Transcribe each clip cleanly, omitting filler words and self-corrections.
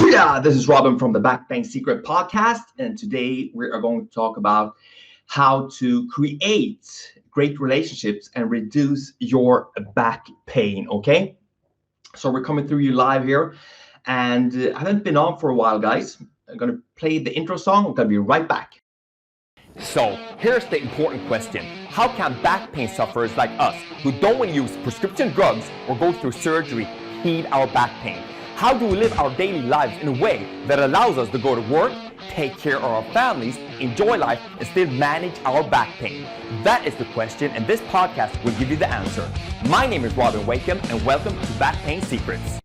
Yeah, this is Robin from the Back Pain Secret podcast, and today we are going to talk about how to create great relationships and reduce your back pain. Okay, so we're coming through you live here, and I haven't been on for a while, guys. I'm gonna play the intro song. I'm gonna be right back. So here's the important question. How can back pain sufferers like us, who don't want to use prescription drugs or go through surgery, heal our back pain? How do we live our daily lives in a way that allows us to go to work, take care of our families, enjoy life, and still manage our back pain? That is the question, and this podcast will give you the answer. My name is Robin Wakeham, and welcome to Back Pain Secrets.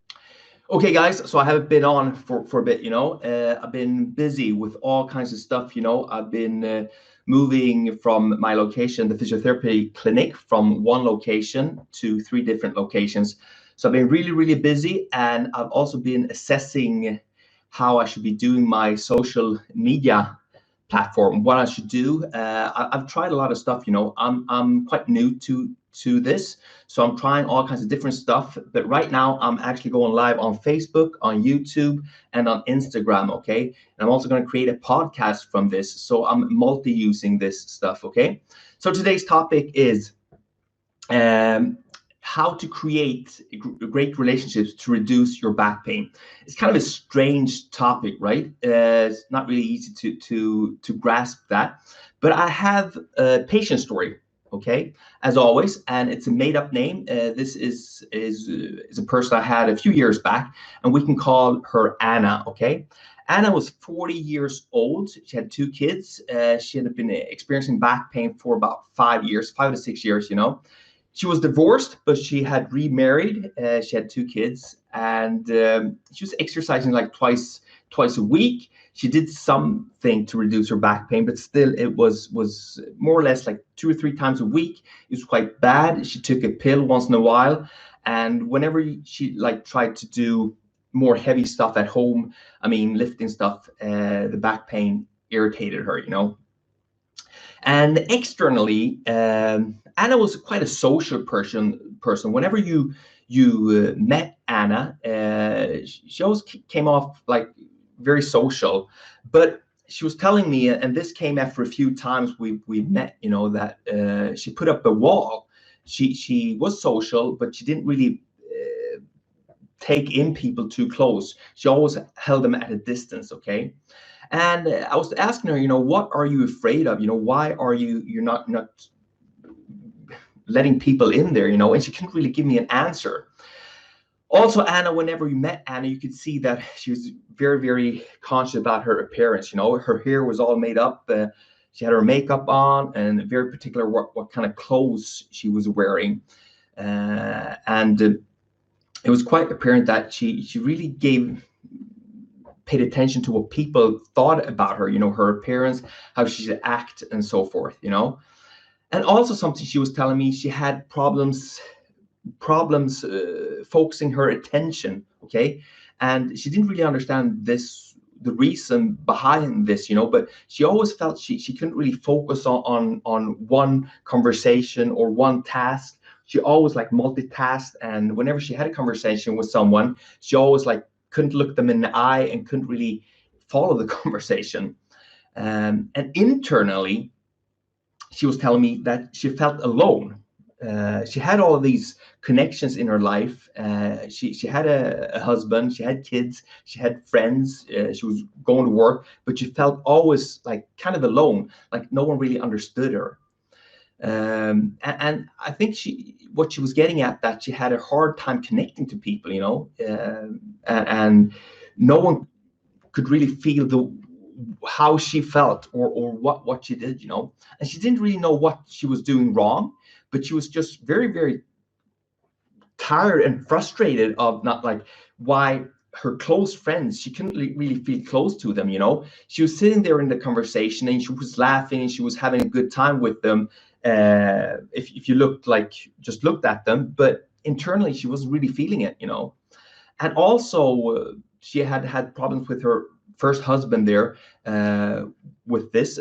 Okay, guys, so I haven't been on for a bit, I've been busy with all kinds of stuff, I've been moving from my location, the physiotherapy clinic, from one location to 3 different locations. So I've been really, really busy, and I've also been assessing how I should be doing my social media platform, what I should do. I've tried a lot of stuff, I'm quite new to this, so I'm trying all kinds of different stuff. But right now, I'm actually going live on Facebook, on YouTube, and on Instagram. Okay, and I'm also going to create a podcast from this, so I'm multi-using this stuff. Okay, so today's topic is how to create great relationships to reduce your back pain. It's kind of a strange topic, right? It's not really easy to grasp that, but I have a patient story, okay, as always, and it's a made-up name. This is a person I had a few years back, and we can call her Anna, okay? Anna was 40 years old. She had 2 kids. She had been experiencing back pain for about 5 years, 5 to 6 years, She was divorced, but she had remarried. She had 2 kids, and she was exercising like twice a week. She did something to reduce her back pain, but still it was more or less like 2 or 3 times a week. It was quite bad. She took a pill once in a while, and whenever she tried to do more heavy stuff at home, lifting stuff, the back pain irritated her, And externally, Anna was quite a social person. Whenever you met Anna, she always came off like very social. But she was telling me, and this came after a few times we met, that she put up a wall. She was social, but she didn't really take in people too close. She always held them at a distance. Okay. And I was asking her, what are you afraid of? Why are you're not letting people in there, and she couldn't really give me an answer. Also, Anna, whenever you met Anna, you could see that she was very, very conscious about her appearance. Her hair was all made up. She had her makeup on, and very particular what kind of clothes she was wearing. And it was quite apparent that she really paid attention to what people thought about her, her appearance, how she should act, and so forth, And also something she was telling me, she had problems focusing her attention, okay? And she didn't really understand the reason behind this, but she always felt she couldn't really focus on one conversation or one task. She always multitasked, and whenever she had a conversation with someone, she always couldn't look them in the eye and couldn't really follow the conversation. And internally, she was telling me that she felt alone. She had all of these connections in her life. She had a husband, she had kids, she had friends, she was going to work, but she felt always kind of alone, like no one really understood her. And I think what she was getting at, that she had a hard time connecting to people, and no one could really feel how she felt or what she did, and she didn't really know what she was doing wrong, but she was just very, very tired and frustrated of not why her close friends, she couldn't really feel close to them. She was sitting there in the conversation, and she was laughing, and she was having a good time with them. If you just looked at them, but internally she wasn't really feeling it, And also she had problems with her first husband there, with this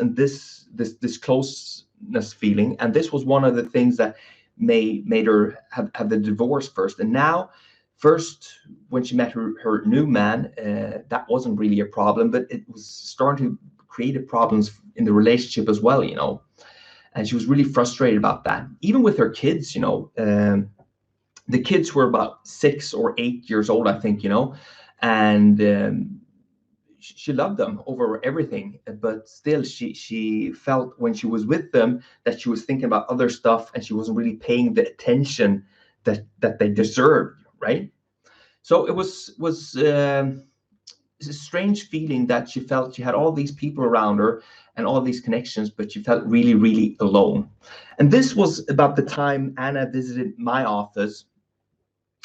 closeness feeling, and this was one of the things that made her have the divorce first. And now First, when she met her new man, that wasn't really a problem, but it was starting to create problems in the relationship as well, and she was really frustrated about that. Even with her kids, the kids were about 6 or 8 years old, I think, and she loved them over everything, but still she felt when she was with them that she was thinking about other stuff, and she wasn't really paying the attention that they deserved, right? So it was a strange feeling that she felt she had all these people around her and all these connections, but she felt really, really alone. And this was about the time Anna visited my office,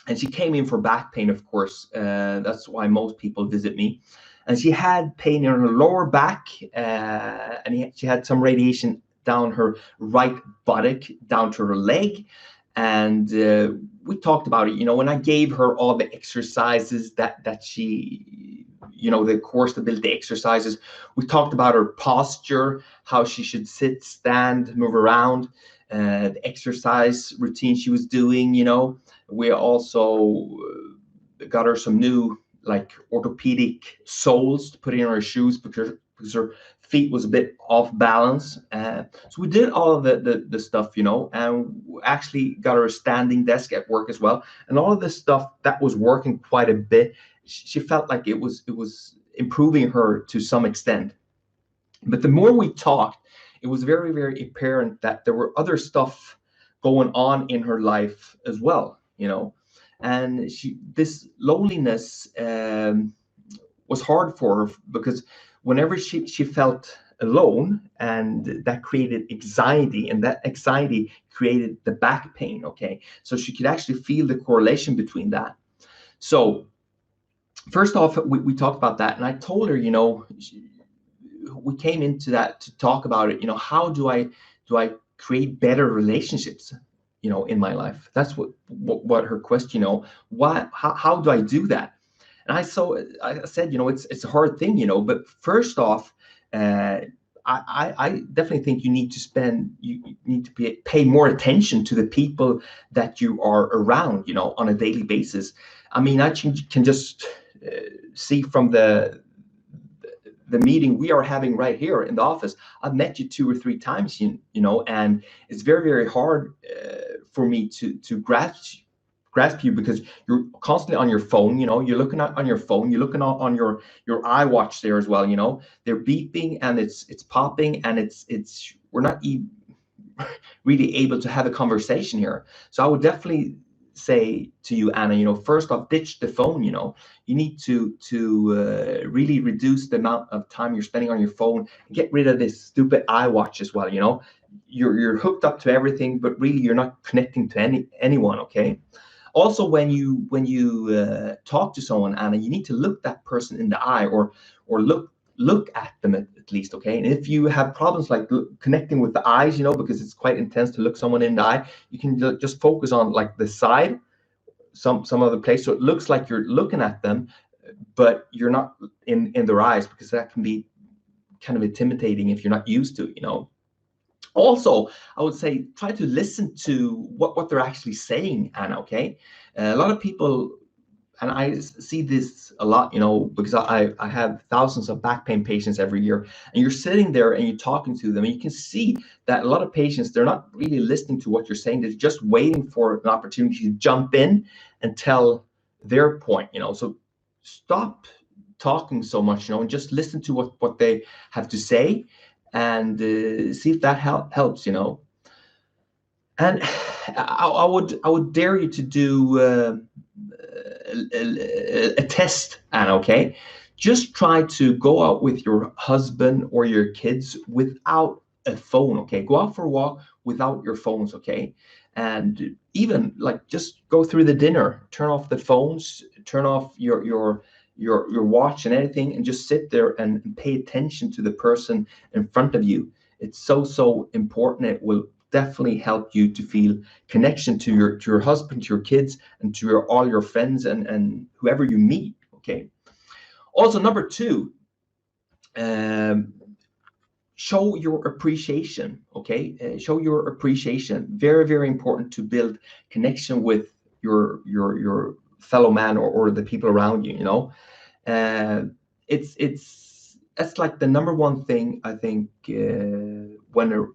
and she came in for back pain, of course. That's why most people visit me. And she had pain in her lower back, and she had some radiation down her right buttock, down to her leg. And we talked about it, when I gave her all the exercises that she, the core stability exercises. We talked about her posture, how she should sit, stand, move around, the exercise routine she was doing. We also got her some new like orthopedic soles to put in her shoes because her feet was a bit off balance. So we did all of the stuff, and actually got her a standing desk at work as well. And all of this stuff that was working quite a bit. She felt like it was improving her to some extent. But the more we talked, it was very, very apparent that there were other stuff going on in her life as well, and this loneliness was hard for her, because whenever she felt alone, and that created anxiety, and that anxiety created the back pain. Okay, so she could actually feel the correlation between that. So first off, we talked about that, and I told her, we came into that to talk about it. How do I create better relationships, in my life? That's what her question. How do I do that? And I said, it's a hard thing, but first off, I definitely think you need to pay more attention to the people that you are around, on a daily basis. I mean, I can just see from the meeting we are having right here in the office. I've met you 2 or 3 times, and it's very, very hard for me to grasp you, because you're constantly on your phone. You're looking on your phone, you're looking on your iWatch there as well. They're beeping, and it's popping, and it's we're not really able to have a conversation here. So I would definitely say to you, Anna, first off, ditch the phone. You need to really reduce the amount of time you're spending on your phone, and get rid of this stupid iWatch as well. You're hooked up to everything, but really you're not connecting to anyone. Okay. Also, when you talk to someone, Anna, you need to look that person in the eye, or look at them at least. Okay. And if you have problems like connecting with the eyes, because it's quite intense to look someone in the eye, you can just focus on like the side, some other place, so it looks like you're looking at them, but you're not in their eyes, because that can be kind of intimidating if you're not used to it. Also, I would say try to listen to what they're actually saying, Anna. Okay. A lot of people, and I see this a lot, because I have thousands of back pain patients every year, and you're sitting there and you're talking to them, and you can see that a lot of patients, they're not really listening to what you're saying. They're just waiting for an opportunity to jump in and tell their point. So stop talking so much, and just listen to what they have to say, and see if that helps. And I would dare you to do a test, Anna. Okay, just try to go out with your husband or your kids without a phone. Okay, go out for a walk without your phones. Okay, and even like just go through the dinner, turn off the phones, turn off your watch and anything, and just sit there and pay attention to the person in front of you. It's so important. It will definitely help you to feel connection to your husband, to your kids, and to all your friends and whoever you meet. Okay. Also, number 2, show your appreciation. Okay, show your appreciation. Very, very important to build connection with your fellow man or the people around you, that's like the number one thing I think when a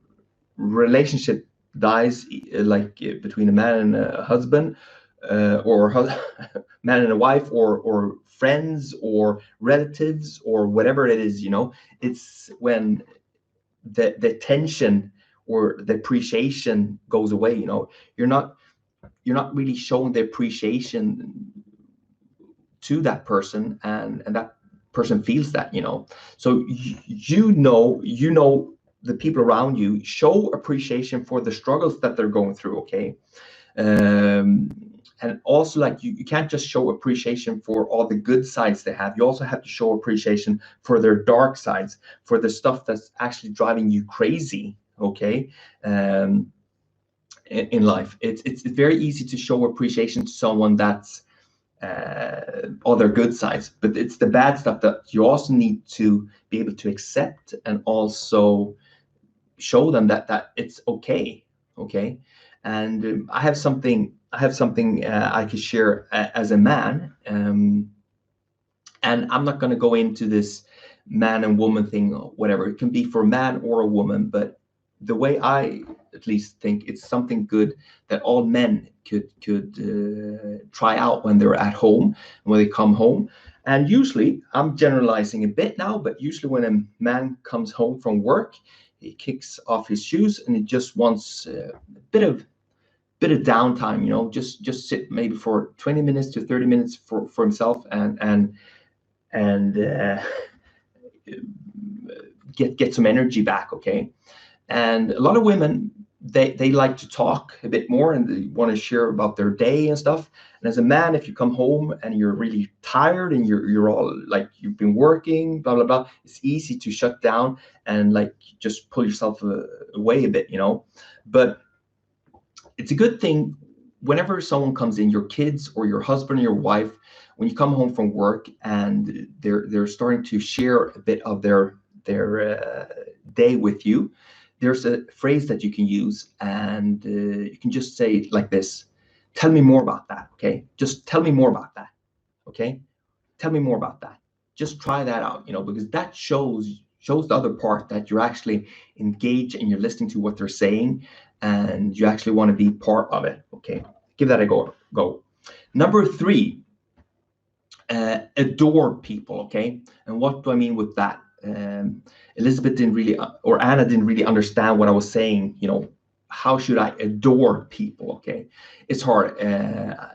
relationship dies, between a man and a husband, man and a wife, or friends or relatives or whatever it is, it's when the tension or the appreciation goes away. You're not really showing the appreciation to that person, and that person feels that. So the people around you show appreciation for the struggles that they're going through. Okay. And also, like, you can't just show appreciation for all the good sides they have. You also have to show appreciation for their dark sides, for the stuff that's actually driving you crazy. Okay. In life, it's very easy to show appreciation to someone that's all their good sides, but it's the bad stuff that you also need to be able to accept, and also show them that it's okay. Okay. And I have something I could share as a man, and I'm not going to go into this man and woman thing or whatever. It can be for a man or a woman, but the way I at least think, it's something good that all men could try out when they're at home, when they come home. And usually, I'm generalizing a bit now, but usually when a man comes home from work, he kicks off his shoes and he just wants a bit of downtime, just sit maybe for 20 minutes to 30 minutes for himself, and get some energy back. Okay. And a lot of women, they like to talk a bit more, and they want to share about their day and stuff. And as a man, if you come home and you're really tired and you're all like, you've been working, blah blah blah, it's easy to shut down and like just pull yourself away a bit. But it's a good thing whenever someone comes in, your kids or your husband or your wife, when you come home from work and they're starting to share a bit of their day with you, there's a phrase that you can use, and you can just say it like this: tell me more about that. Okay. Just tell me more about that. Okay. Tell me more about that. Just try that out, because that shows the other part that you're actually engaged and you're listening to what they're saying, and you actually want to be part of it. Okay. Give that a go. Number 3, adore people. Okay. And what do I mean with that? Elizabeth didn't really, or Anna didn't really understand what I was saying. How should I adore people? Okay. It's hard.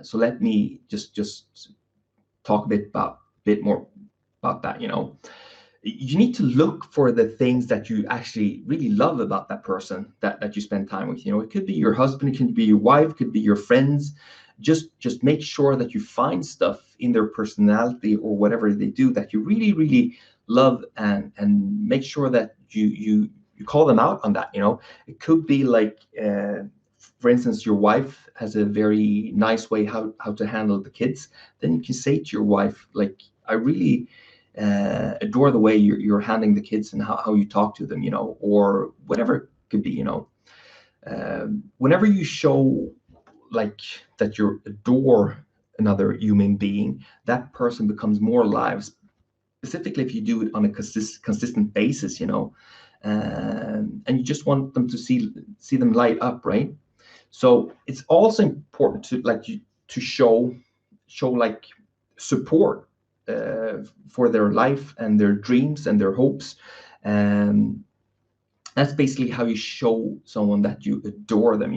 So let me just talk a bit more about that. You need to look for the things that you actually really love about that person that you spend time with. It could be your husband, it could be your wife, it could be your friends. Just make sure that you find stuff in their personality or whatever they do that you really, really love, and make sure that you call them out on that. It could be like, for instance, your wife has a very nice way how to handle the kids. Then you can say to your wife, like, I really adore the way you're handling the kids and how you talk to them, or whatever it could be. Whenever you show like that you adore another human being, that person becomes more alive, specifically if you do it on a consistent basis, and you just want them to see them light up, right? So it's also important to show like support for their life and their dreams and their hopes. And that's basically how you show someone that you adore them.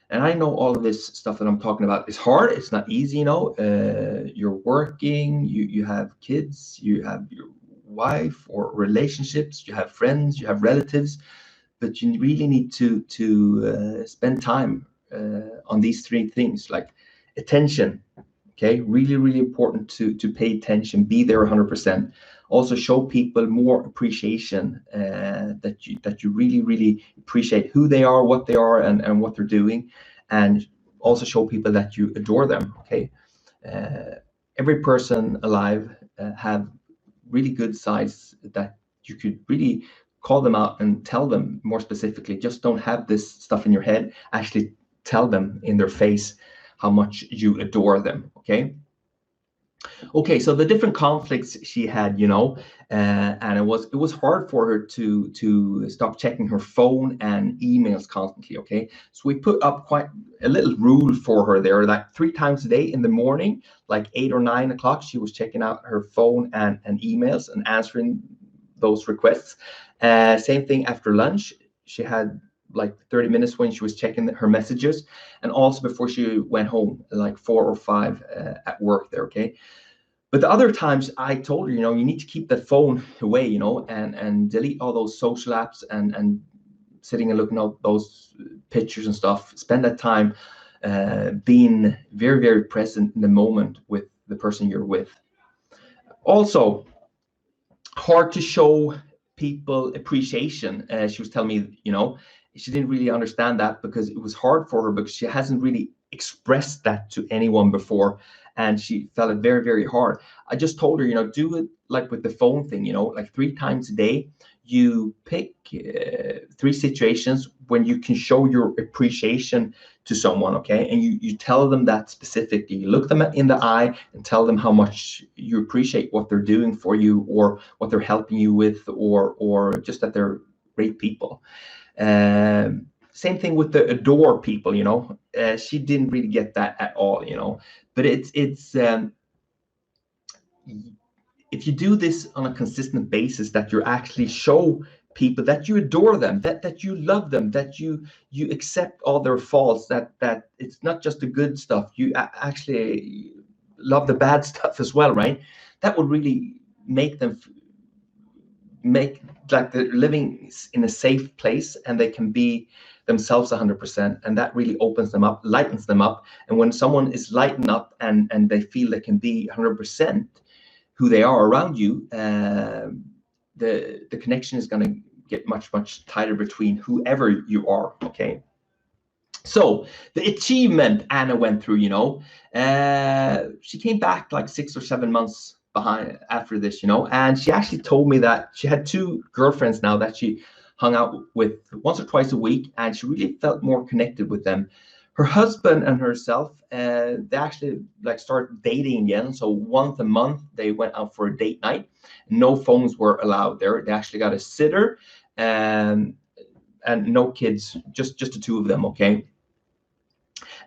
And I know all of this stuff that I'm talking about is hard. It's not easy. You're working, you have kids, you have your wife or relationships, you have friends, you have relatives, but you really need to spend time on these 3 things, like attention. Okay, really, really important to pay attention, be there 100%. Also show people more appreciation, that you really, really appreciate who they are, what they are, and what they're doing. And also show people that you adore them. Okay, every person alive have really good sides that you could really call them out and tell them more specifically. Just don't have this stuff in your head. Actually tell them in their face how much you adore them. Okay, so the different conflicts she had, and it was hard for her to stop checking her phone and emails constantly. Okay, so we put up quite a little rule for her there, that 3 times a day in the morning, like 8 or 9 o'clock, she was checking out her phone and emails and answering those requests. Same thing after lunch, she had like 30 minutes when she was checking her messages, and also before she went home, like 4 or 5 at work there. Okay, but the other times I told her, you need to keep the phone away, and delete all those social apps, and sitting and looking at those pictures and stuff. Spend that time being very, very present in the moment with the person you're with. Also, hard to show people appreciation. She was telling me, she didn't really understand that because it was hard for her, because she hasn't really expressed that to anyone before, and she felt it very, very hard. I just told her, do it like with the phone thing, like 3 times a day. You pick 3 situations when you can show your appreciation to someone, okay? And you tell them that specifically. You look them in the eye and tell them how much you appreciate what they're doing for you, or what they're helping you with, or just that they're great people. Same thing with the adore people, she didn't really get that at all, but it's if you do this on a consistent basis, that you actually show people that you adore them, that you love them, that you accept all their faults, that it's not just the good stuff, you actually love the bad stuff as well, right? That would really make them make like they're living in a safe place, and they can be themselves 100%, and that really opens them up, lightens them up. And when someone is lightened up and they feel they can be 100% who they are around you, the connection is going to get much tighter between whoever you are. Okay, so the achievement Anna went through, she came back like 6 or 7 months behind after this, and she actually told me that she had 2 girlfriends now that she hung out with once or twice a week, and she really felt more connected with them. Her husband and herself, they actually like started dating again. So once a month they went out for a date night. No phones were allowed there. They actually got a sitter, and no kids, just the 2 of them. Okay,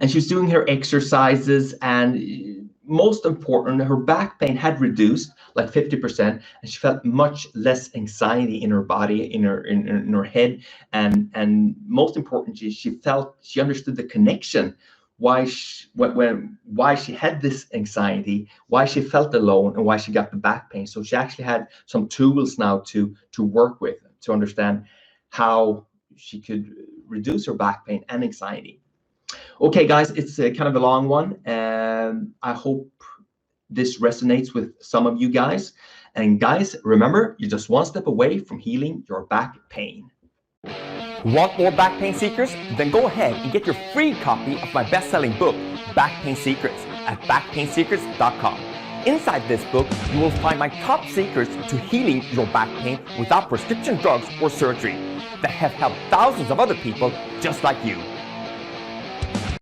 and she was doing her exercises, and most important, her back pain had reduced like 50%, and she felt much less anxiety in her body, in her head, and most importantly, she understood the connection, why she had this anxiety, why she felt alone, and why she got the back pain. So she actually had some tools now to work with, to understand how she could reduce her back pain and anxiety. Okay, guys, it's kind of a long one. I hope this resonates with some of you guys. And guys, remember, you're just 1 step away from healing your back pain. Want more back pain secrets? Then go ahead and get your free copy of my best-selling book, Back Pain Secrets, at backpainsecrets.com. Inside this book, you will find my top secrets to healing your back pain without prescription drugs or surgery that have helped thousands of other people just like you.